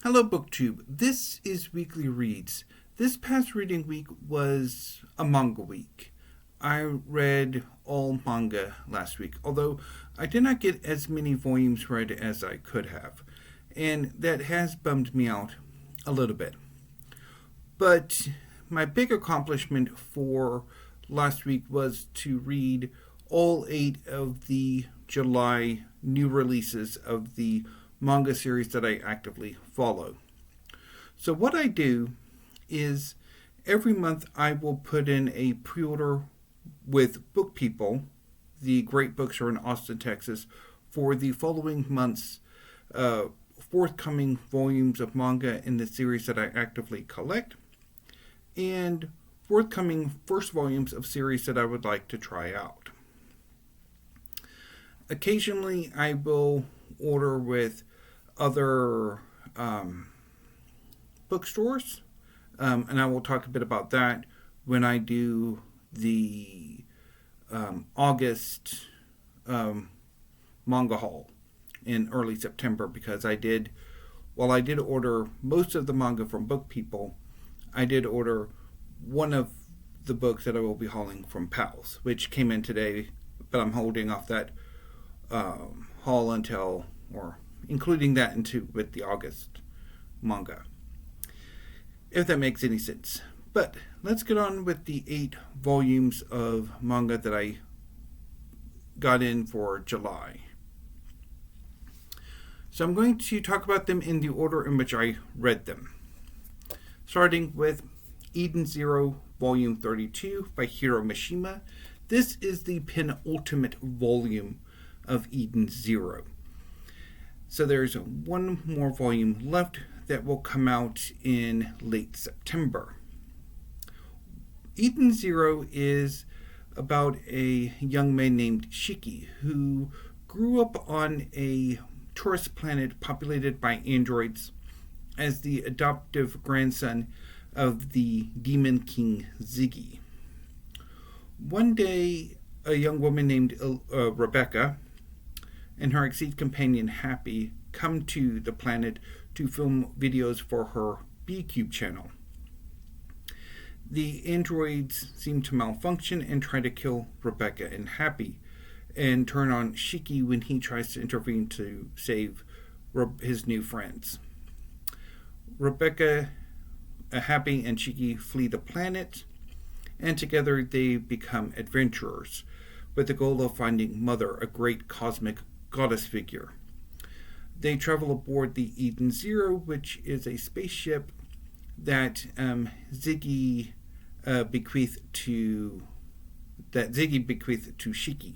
Hello, BookTube. This is Weekly Reads. This past reading week was a manga week. I read all manga last week, although I did not get as many volumes read as I could have, and that has bummed me out a little bit. But my big accomplishment for last week was to read all 8 of the July new releases of the manga series that I actively follow. So what I do is every month I will put in a pre-order with Book People, the great bookstore in Austin, Texas, for the following month's forthcoming volumes of manga in the series that I actively collect, and forthcoming first volumes of series that I would like to try out. Occasionally I will order with other bookstores, and I will talk a bit about that when I do the August manga haul in early September, because while I did order most of the manga from Book People, I did order one of the books that I will be hauling from Pals, which came in today, but I'm holding off that haul until, or including that with the August manga, if that makes any sense. But let's get on with the 8 volumes of manga that I got in for July. So I'm going to talk about them in the order in which I read them, starting with Eden Zero Volume 32 by Hiro Mashima. This is the penultimate volume of Eden Zero. So there's one more volume left that will come out in late September. Eden Zero is about a young man named Shiki who grew up on a tourist planet populated by androids as the adoptive grandson of the demon king Ziggy. One day, a young woman named Rebecca and her exceed companion Happy come to the planet to film videos for her B-Cube channel. The androids seem to malfunction and try to kill Rebecca and Happy, and turn on Shiki when he tries to intervene to save his new friends. Rebecca, Happy, and Shiki flee the planet, and together they become adventurers, with the goal of finding Mother, a great cosmic goddess figure. They travel aboard the Eden Zero, which is a spaceship that Ziggy bequeathed to Shiki.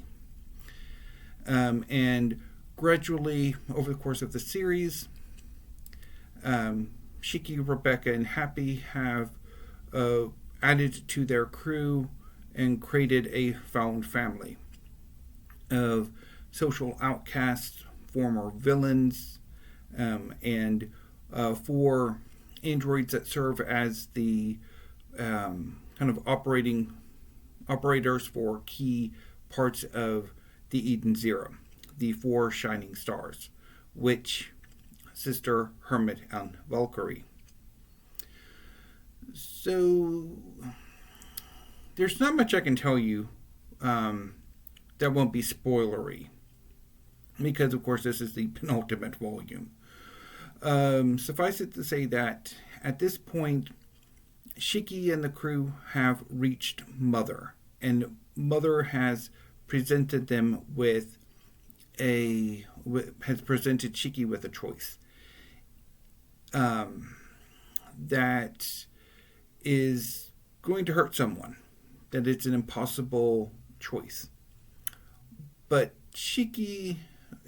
And gradually, over the course of the series, Shiki, Rebecca, and Happy have added to their crew and created a found family of social outcasts, former villains, and 4 androids that serve as the kind of operators for key parts of the Eden Zero, the 4 shining stars: Witch, Sister, Hermit, and Valkyrie. So there's not much I can tell you that won't be spoilery, because of course this is the penultimate volume. Suffice it to say that at this point, Shiki and the crew have reached Mother, and Mother has presented Shiki with a choice that is going to hurt someone, that it's an impossible choice. But Shiki,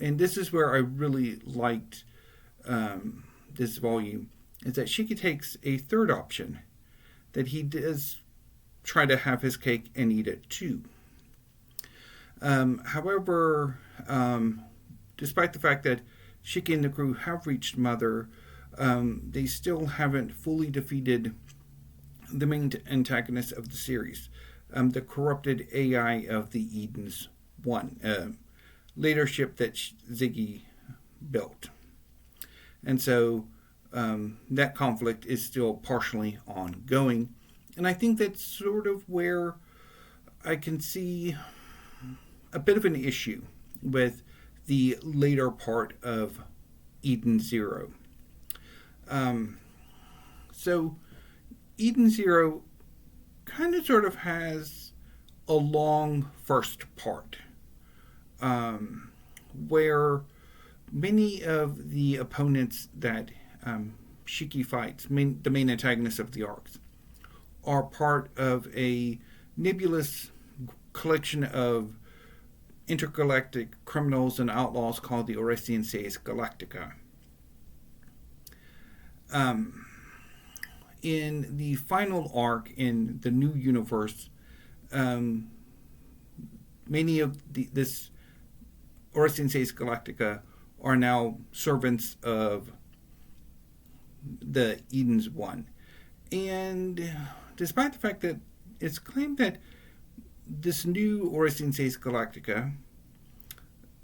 and this is where I really liked this volume, is that Shiki takes a third option, that he does try to have his cake and eat it too. However, despite the fact that Shiki and the crew have reached Mother, they still haven't fully defeated the main antagonist of the series, the corrupted AI of the Eden's One, later ship that Ziggy built. And so that conflict is still partially ongoing. And I think that's sort of where I can see a bit of an issue with the later part of Eden Zero. So Eden Zero kind of sort of has a long first part where many of the opponents that Shiki fights, the main antagonists of the arcs, are part of a nebulous collection of intergalactic criminals and outlaws called the Oresian Seis Galactica. In the final arc in the new universe, many of this Oresian Seis Galactica are now servants of the Eden's One. And despite the fact that it's claimed that this new Oresian Seis Galactica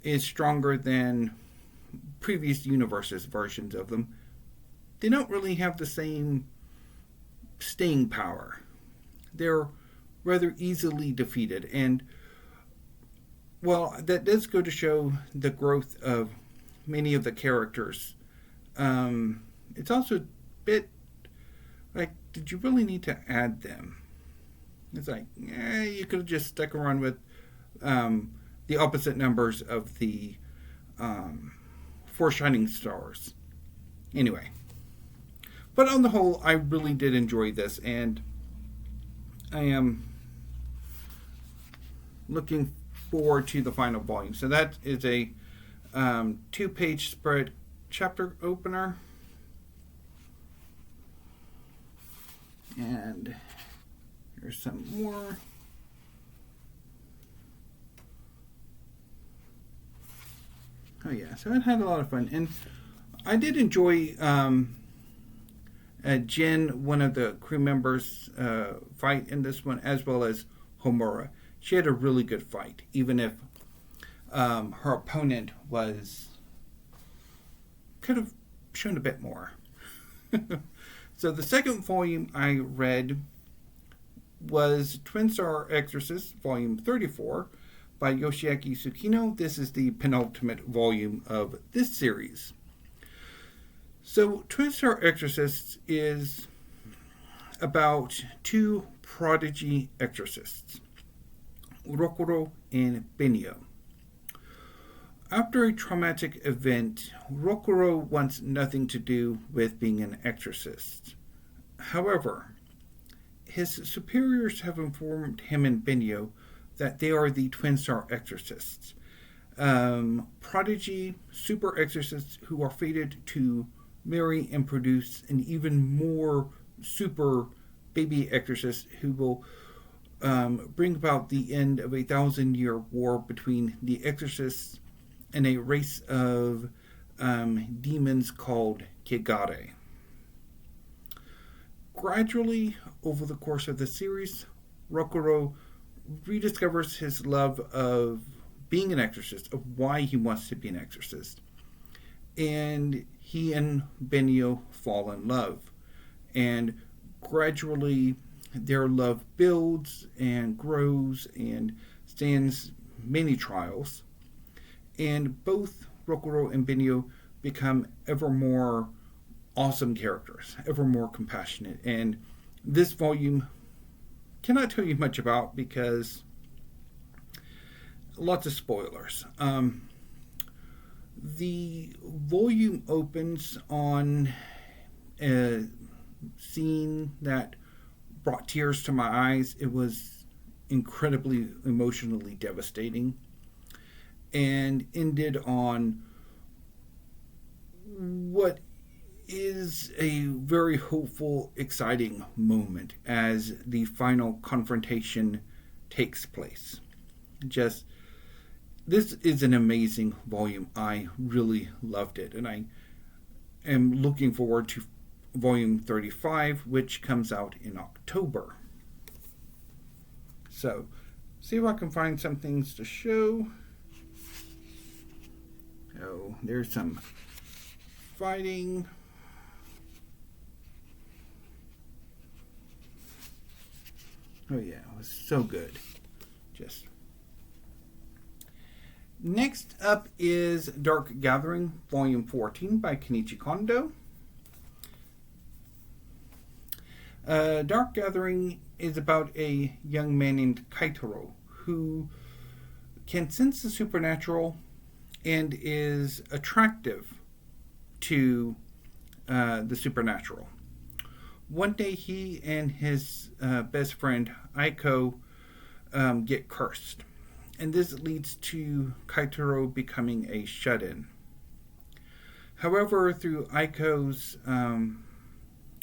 is stronger than previous universes' versions of them, they don't really have the same staying power. They're rather easily defeated. And, well, that does go to show the growth of many of the characters. It's also a bit like, did you really need to add them? It's like, you could have just stuck around with the opposite numbers of the four shining stars. Anyway. But on the whole, I really did enjoy this, and I am looking forward to the final volume. So that is a 2-page spread chapter opener. And here's some more. Oh yeah, so it had a lot of fun. And I did enjoy Jen, one of the crew members, fight in this one, as well as Homura. She had a really good fight, even if her opponent could have shown a bit more. So the second volume I read was Twin Star Exorcist, volume 34, by Yoshiaki Sukeno. This is the penultimate volume of this series. So Twin Star Exorcists is about two prodigy exorcists, Rokuro and Benio. After a traumatic event, Rokuro wants nothing to do with being an exorcist. However, his superiors have informed him and Benio that they are the Twin Star Exorcists, prodigy super exorcists who are fated to marry and produce an even more super baby exorcist who will bring about the end of a 1,000-year war between the exorcists and a race of demons called Kegare. Gradually, over the course of the series, Rokuro rediscovers his love of being an exorcist, of why he wants to be an exorcist. And he and Benio fall in love. And gradually, their love builds and grows and stands many trials. And both Rokuro and Benio become ever more awesome characters, ever more compassionate. And this volume cannot tell you much about because lots of spoilers. The volume opens on a scene that brought tears to my eyes. It was incredibly emotionally devastating, and ended on what is a very hopeful, exciting moment as the final confrontation takes place. This is an amazing volume. I really loved it, and I am looking forward to volume 35, which comes out in October. So, see if I can find some things to show. Oh, there's some fighting. Oh yeah, it was so good. Just next up is Dark Gathering, Volume 14 by Kenichi Kondo. Dark Gathering is about a young man named Kaitaro who can sense the supernatural and is attractive to the supernatural. One day he and his best friend Aiko get cursed, and this leads to Kaitaro becoming a shut-in. However, through Aiko's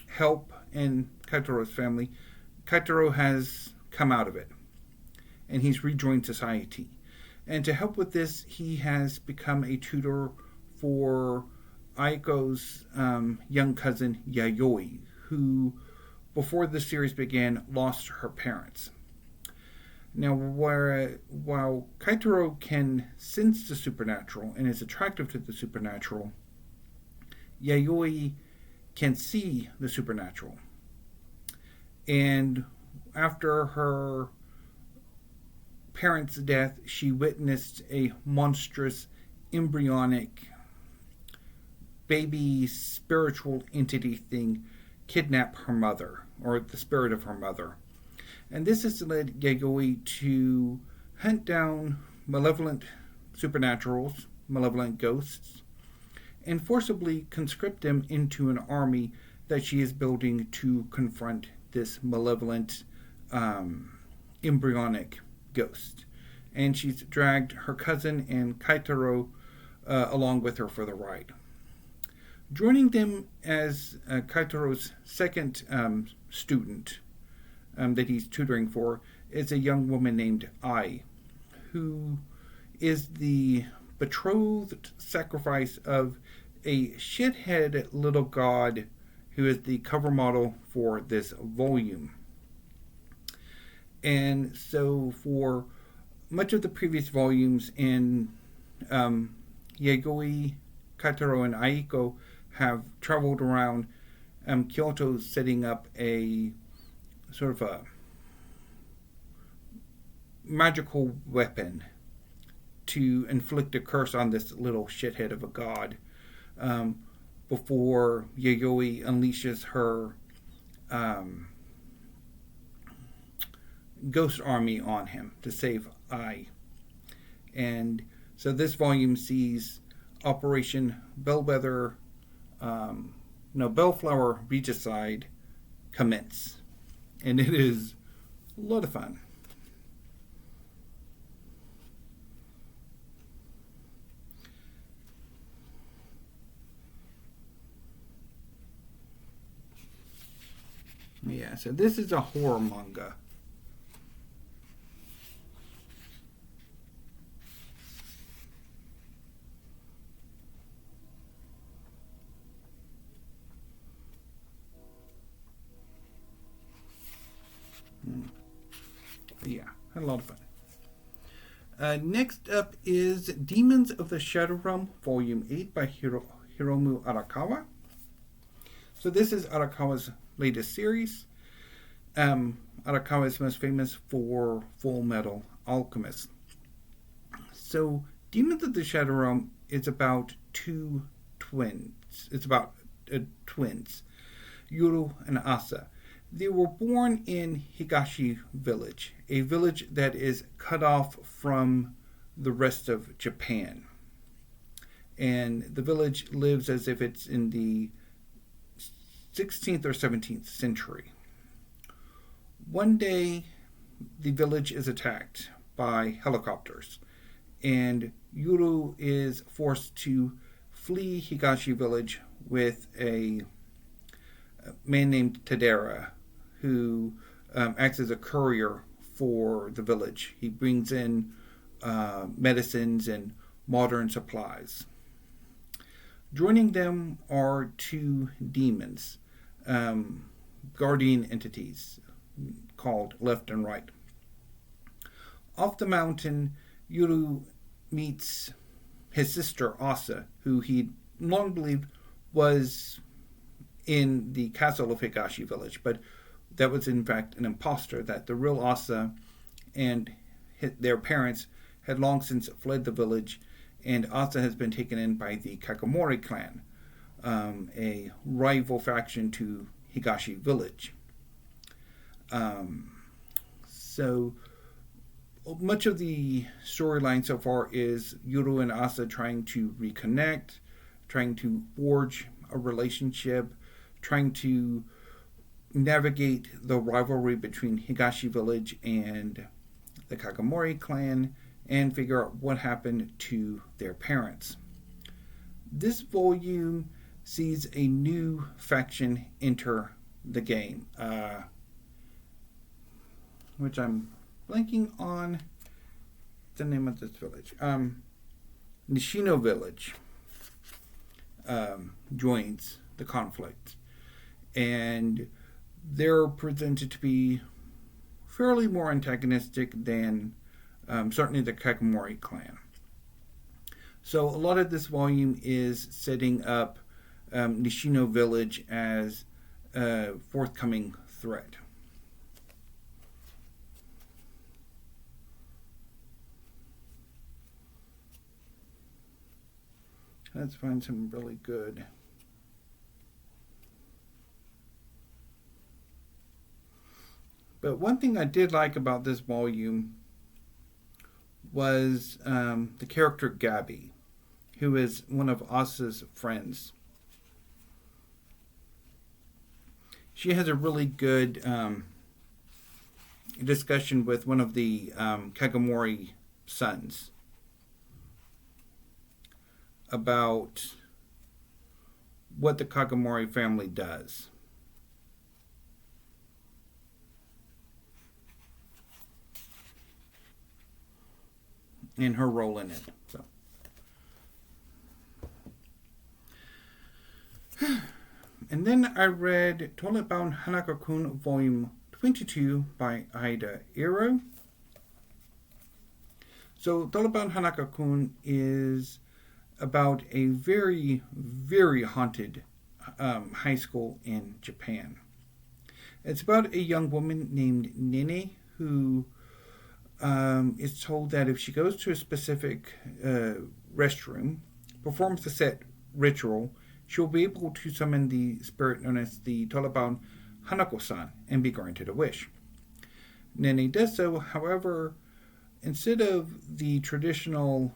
help and Kaitaro's family, Kaitaro has come out of it, and he's rejoined society. And to help with this, he has become a tutor for Aiko's young cousin Yayoi, who, before the series began, lost her parents. Now, while Kaitaro can sense the supernatural and is attractive to the supernatural, Yayoi can see the supernatural. And after her parents' death, she witnessed a monstrous, embryonic, baby spiritual entity thing kidnap her mother, or the spirit of her mother. And this has led Yayoi to hunt down malevolent supernaturals, malevolent ghosts, and forcibly conscript them into an army that she is building to confront this malevolent embryonic ghost. And she's dragged her cousin and Kaitaro along with her for the ride. Joining them as Kaitaro's second student that he's tutoring for is a young woman named Ai, who is the betrothed sacrifice of a shithead little god who is the cover model for this volume. And so for much of the previous volumes in Yayoi, Kaitaro, and Aiko have traveled around Kyoto setting up a sort of a magical weapon to inflict a curse on this little shithead of a god before Yayoi unleashes her ghost army on him to save Ai. And so this volume sees Operation Bellwether, Bellflower Regicide commence. And it is a lot of fun. Yeah, so this is a horror manga. Yeah, had a lot of fun. Next up is Demons of the Shadow Realm, Volume 8 by Hiromu Arakawa. So this is Arakawa's latest series. Arakawa is most famous for Full Metal Alchemist. So Demons of the Shadow Realm is about two twins. It's about twins, Yuru and Asa. They were born in Higashi Village, a village that is cut off from the rest of Japan. And the village lives as if it's in the 16th or 17th century. One day, the village is attacked by helicopters, and Yuru is forced to flee Higashi Village with a man named Tadera, who acts as a courier for the village. He brings in medicines and modern supplies. Joining them are two demons, guardian entities called Left and Right. Off the mountain, Yuru meets his sister Asa, who he long believed was in the castle of Higashi Village, but that was in fact an imposter, that the real Asa and their parents had long since fled the village, and Asa has been taken in by the Kakamori clan, a rival faction to Higashi village. So much of the storyline so far is Yuru and Asa trying to reconnect, trying to forge a relationship, trying to navigate the rivalry between Higashi village and the Kakamori clan, and figure out what happened to their parents. This volume sees a new faction enter the game, which I'm blanking on the name of this village. Nishino village joins the conflict, and they're presented to be fairly more antagonistic than certainly the Kakamori clan. So a lot of this volume is setting up Nishino village as a forthcoming threat. Let's find some really good. But one thing I did like about this volume was the character Gabby, who is one of Asa's friends. She has a really good discussion with one of the Kakamori sons about what the Kakamori family does. And her role in it. So. And then I read Toilet Bound Hanako-kun Volume 22 by AidaIro. So Toilet Bound Hanako-kun is about a very, very haunted high school in Japan. It's about a young woman named Nene who is told that if she goes to a specific restroom, performs the set ritual, she will be able to summon the spirit known as the Toilet Bound Hanako-san and be granted a wish. Nene does so, however, instead of the traditional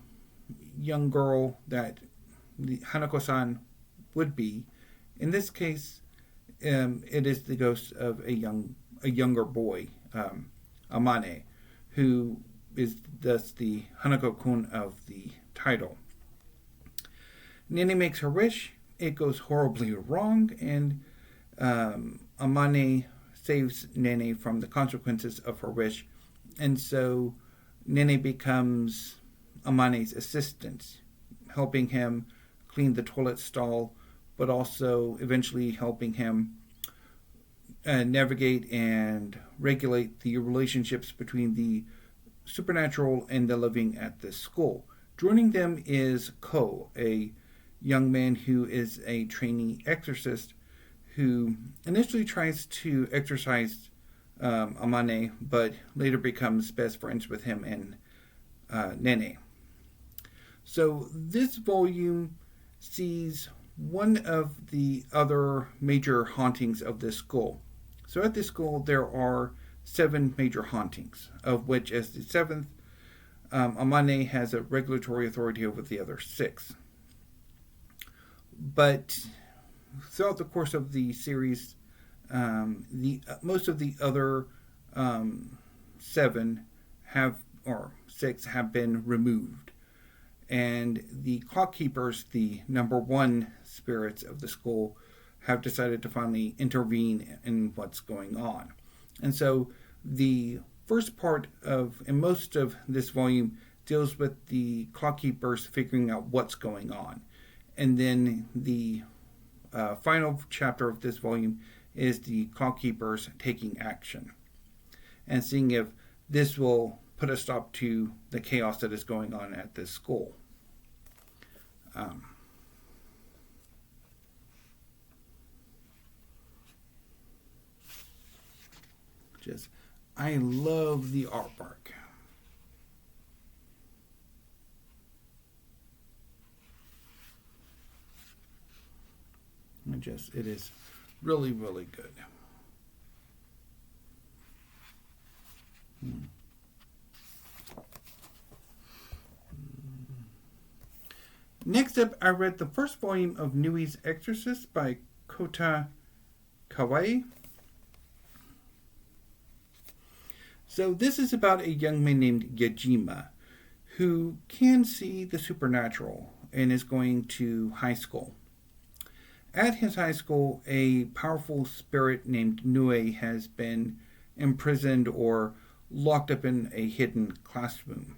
young girl that the Hanako-san would be, in this case, it is the ghost of a younger boy, Amane, who is thus the Hanako-kun of the title. Nene makes her wish. It goes horribly wrong, and Amane saves Nene from the consequences of her wish, and so Nene becomes Amane's assistant, helping him clean the toilet stall, but also eventually helping him navigate and regulate the relationships between the supernatural and the living at this school. Joining them is Ko, a young man who is a trainee exorcist who initially tries to exorcise Amane, but later becomes best friends with him and Nene. So this volume sees one of the other major hauntings of this school. So at this school there are 7 major hauntings, of which as the 7th, Amane has a regulatory authority over the other 6. But throughout the course of the series, most of the other 7 or 6 have been removed. And the clock keepers, the number 1 spirits of the school, have decided to finally intervene in what's going on. And so the first part of, and most of this volume, deals with the clock keepers figuring out what's going on. And then the final chapter of this volume is the clock keepers taking action and seeing if this will put a stop to the chaos that is going on at this school. Just, I love the artwork. It is really, really good. Next up, I read the first volume of Nui's Exorcist by Kota Kawae. So this is about a young man named Yojima who can see the supernatural and is going to high school. At his high school, a powerful spirit named Nui has been imprisoned or locked up in a hidden classroom.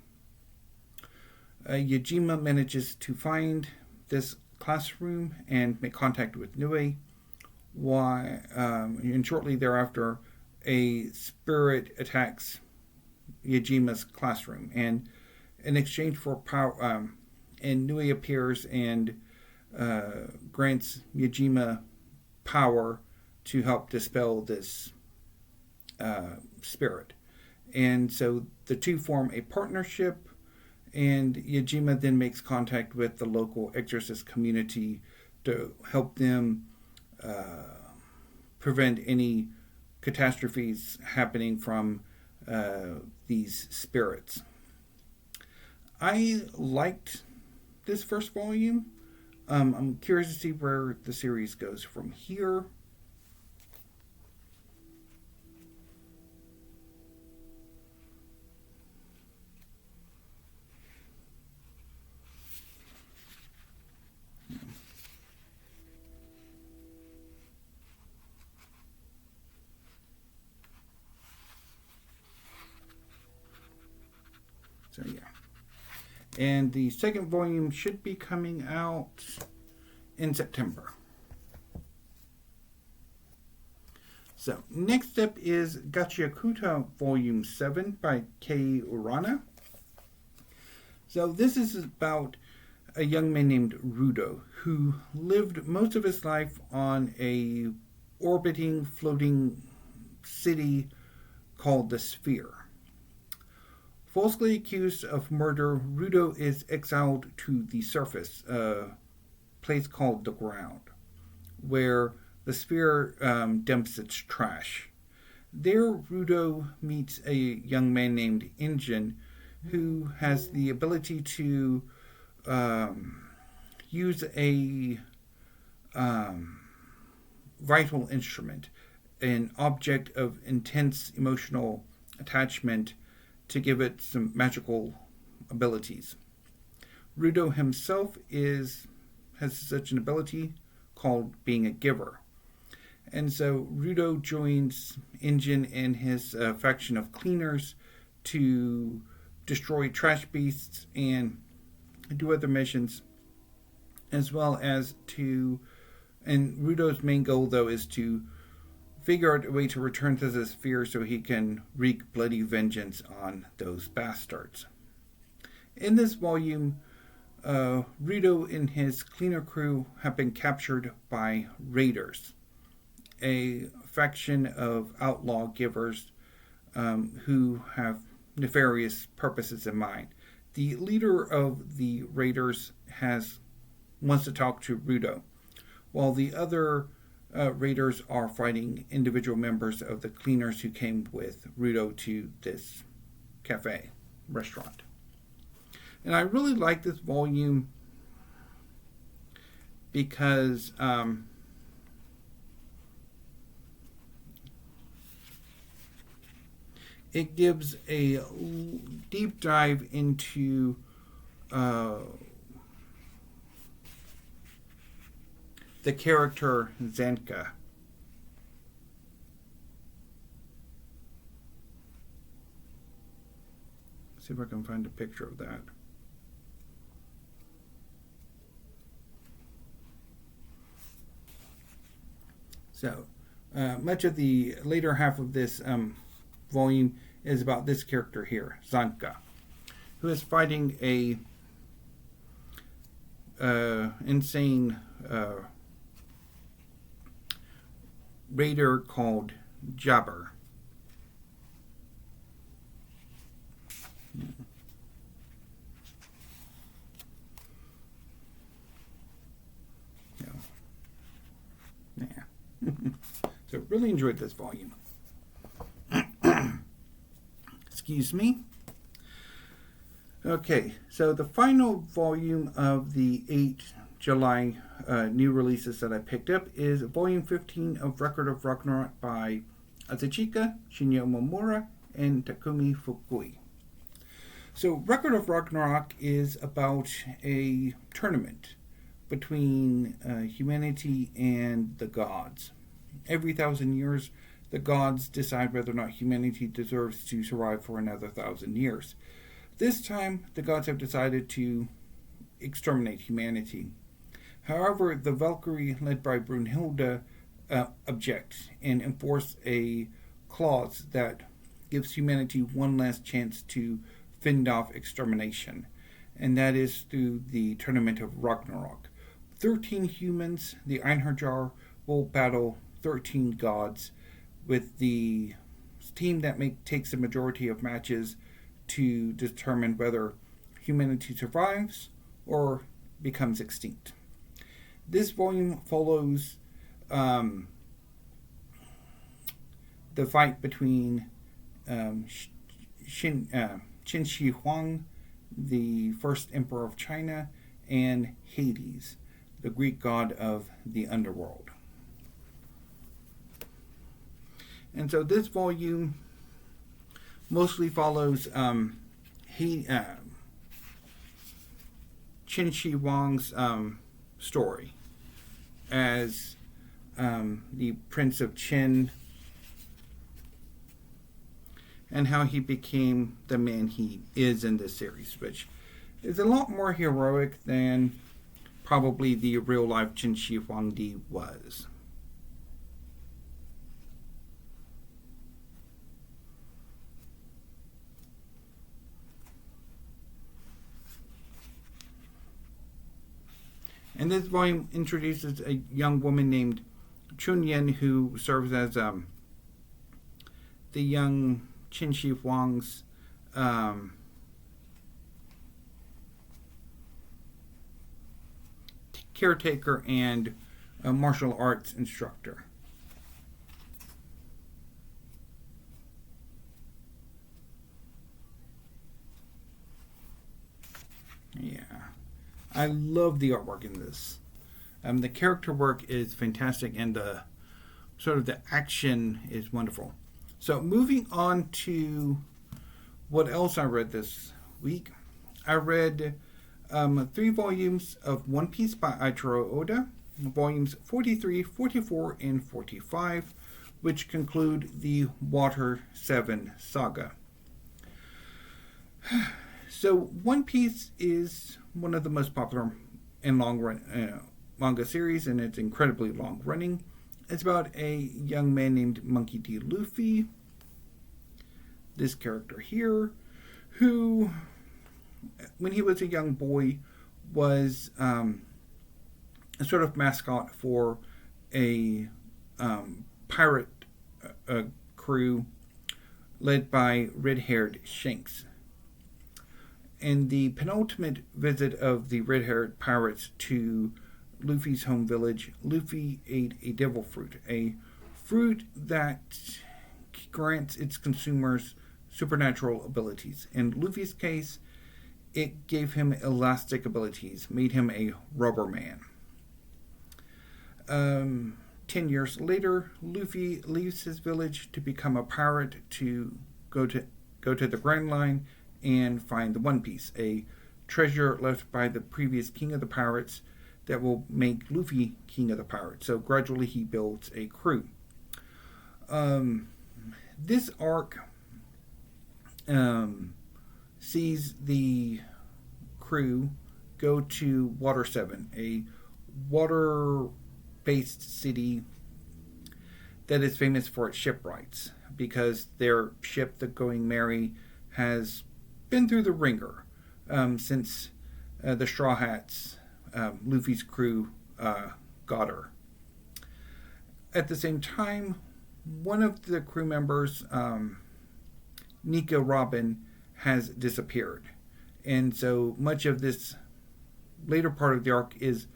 Yojima manages to find this classroom and make contact with Nui. And shortly thereafter, a spirit attacks Yojima's classroom. And in exchange for power, and Nui appears and grants Yojima power to help dispel this spirit. And so the two form a partnership, and Yojima then makes contact with the local Exorcist community to help them prevent any catastrophes happening from these spirits. I liked this first volume. I'm curious to see where the series goes from here. So yeah. And the second volume should be coming out in September. So next up is Gachiakuta Volume 7 by Kei Urana. So this is about a young man named Rudo who lived most of his life on a orbiting, floating city called the Sphere. Falsely accused of murder, Rudo is exiled to the surface, a place called the ground, where the Sphere dumps its trash. There, Rudo meets a young man named Injin, who has the ability to use a vital instrument, an object of intense emotional attachment, to give it some magical abilities. Rudo himself has such an ability called being a giver. And so Rudo joins Injin and his faction of cleaners to destroy trash beasts and do other missions, as well as and Rudo's main goal, though, is to figure out a way to return to the Sphere so he can wreak bloody vengeance on those bastards. In this volume, Rudo and his cleaner crew have been captured by raiders, a faction of outlaw givers who have nefarious purposes in mind. The leader of the raiders wants to talk to Rudo, while the other raiders are fighting individual members of the cleaners who came with Rudo to this restaurant. And I really like this volume because it gives a deep dive into the character Zenka. See if I can find a picture of that. So, much of the later half of this volume is about this character here, Zanka, who is fighting a insane raider called Jabber. really enjoyed this volume. Excuse me. Okay, so the final volume of the 8 July new releases that I picked up is volume 15 of Record of Ragnarok by Azychika, Shinya Umemura, and Takumi Fukui. So Record of Ragnarok is about a tournament between humanity and the gods. Every 1,000 years, the gods decide whether or not humanity deserves to survive for another 1,000 years. This time, the gods have decided to exterminate humanity. However, the Valkyrie, led by Brunhilde, object and enforce a clause that gives humanity one last chance to fend off extermination, and that is through the Tournament of Ragnarok. 13 humans, the Einherjar, will battle 13 gods, with the team that takes the majority of matches to determine whether humanity survives or becomes extinct. This volume follows the fight between Qin Shi Huang, the first emperor of China, and Hades, the Greek god of the underworld. And so this volume mostly follows Qin Shi Huang's story as the Prince of Qin, and how he became the man he is in this series, which is a lot more heroic than probably the real-life Qin Shi Huangdi was. And this volume introduces a young woman named Chunyan, who serves as the young Qin Shi Huang's caretaker and a martial arts instructor. Yeah. I love the artwork in this. The character work is fantastic, and the sort of the action is wonderful. So moving on to what else I read this week. I read 3 volumes of One Piece by Eiichiro Oda, volumes 43, 44, and 45, which conclude the Water 7 saga. So One Piece is one of the most popular and long-run manga series, and it's incredibly long-running. It's about a young man named Monkey D. Luffy, this character here, who, when he was a young boy, was a sort of mascot for a pirate crew led by red-haired Shanks. In the penultimate visit of the red-haired pirates to Luffy's home village, Luffy ate a devil fruit, a fruit that grants its consumers supernatural abilities. In Luffy's case, it gave him elastic abilities, made him a rubber man. 10 years later, Luffy leaves his village to become a pirate, to go to the Grand Line and find the One Piece, a treasure left by the previous king of the pirates that will make Luffy king of the pirates. So gradually he builds a crew. This arc sees the crew go to Water 7, a water-based city that is famous for its shipwrights, because their ship, the Going Merry, has been through the ringer since the Straw Hats, Luffy's crew, got her. At the same time, one of the crew members, Nika Robin, has disappeared. And so much of this later part of the arc is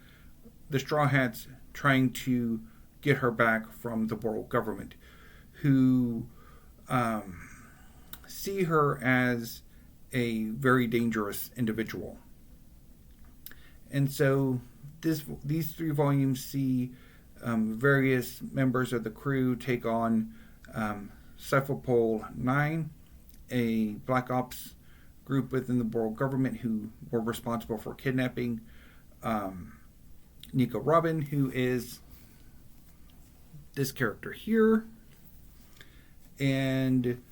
the Straw Hats trying to get her back from the world government, who see her as a very dangerous individual. And so these 3 volumes see various members of the crew take on Cephalopol 9, a black ops group within the world government who were responsible for kidnapping Nico Robin, who is this character here. And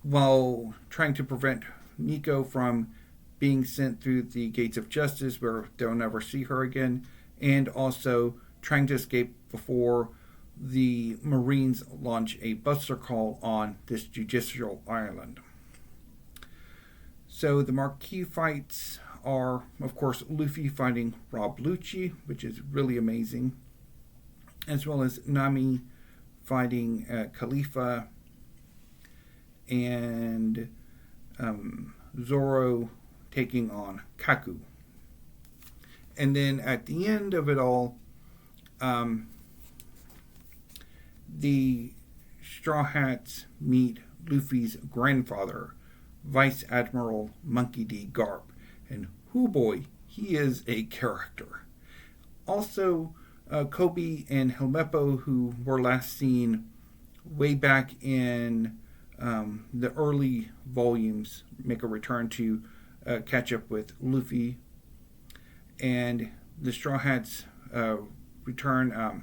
while trying to prevent Nico from being sent through the gates of justice where they'll never see her again, and also trying to escape before the Marines launch a buster call on this judicial island. So the marquee fights are, of course, Luffy fighting Rob Lucci, which is really amazing, as well as Nami fighting Khalifa, and Zoro taking on Kaku. And then at the end of it all, the Straw Hats meet Luffy's grandfather, Vice Admiral Monkey D. Garp. And hoo boy, he is a character. Also, Kobe and Helmeppo, who were last seen way back in the early volumes, make a return to catch up with Luffy. And the Straw Hats return,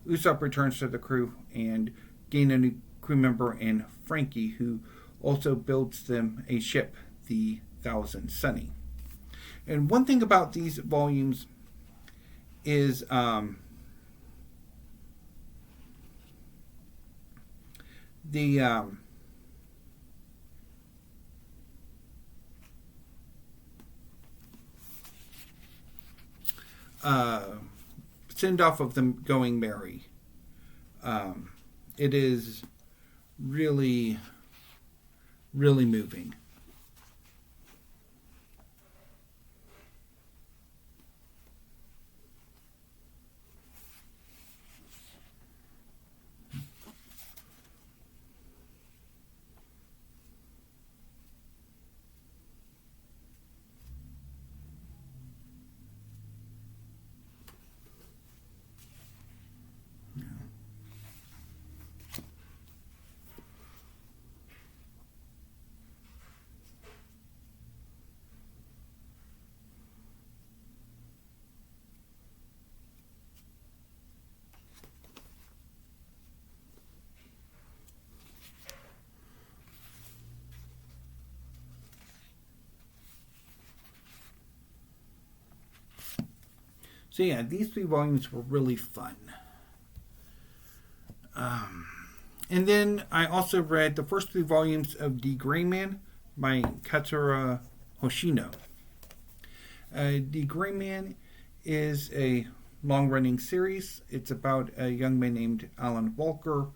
Usopp returns to the crew and gain a new crew member in Frankie, who also builds them a ship, the Thousand Sunny. And one thing about these volumes is the send-off of them going merry. It is really, really moving. So yeah, these 3 volumes were really fun. And then I also read the first 3 volumes of D.Grayj-man by Katsura Hoshino. D.Grayj-man is a long-running series. It's about a young man named Alan Walker,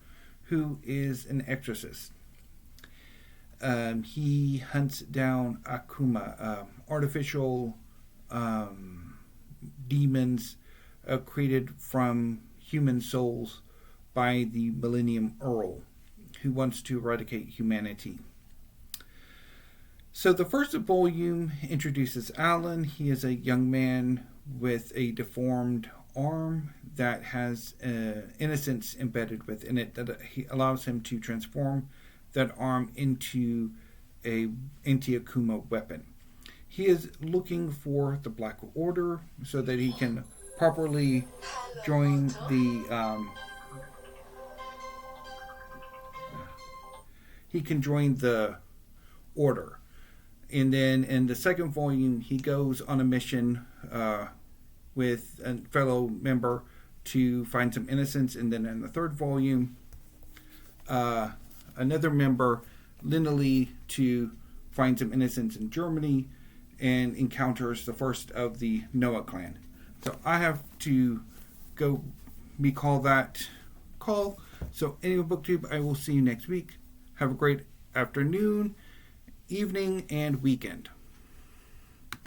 who is an exorcist. He hunts down Akuma, artificial demons created from human souls by the Millennium Earl, who wants to eradicate humanity. So the first volume introduces Alan. He is a young man with a deformed arm that has innocence embedded within it that allows him to transform that arm into a anti-Akuma weapon. He is looking for the Black Order so that he can properly join the Order. And then in the second volume, he goes on a mission with a fellow member to find some innocence. And then in the third volume, another member, Linley, to find some innocence in Germany, and encounters the first of the Noah clan. So I have to go recall that call. So anyway, BookTube, I will see you next week. Have a great afternoon, evening, and weekend.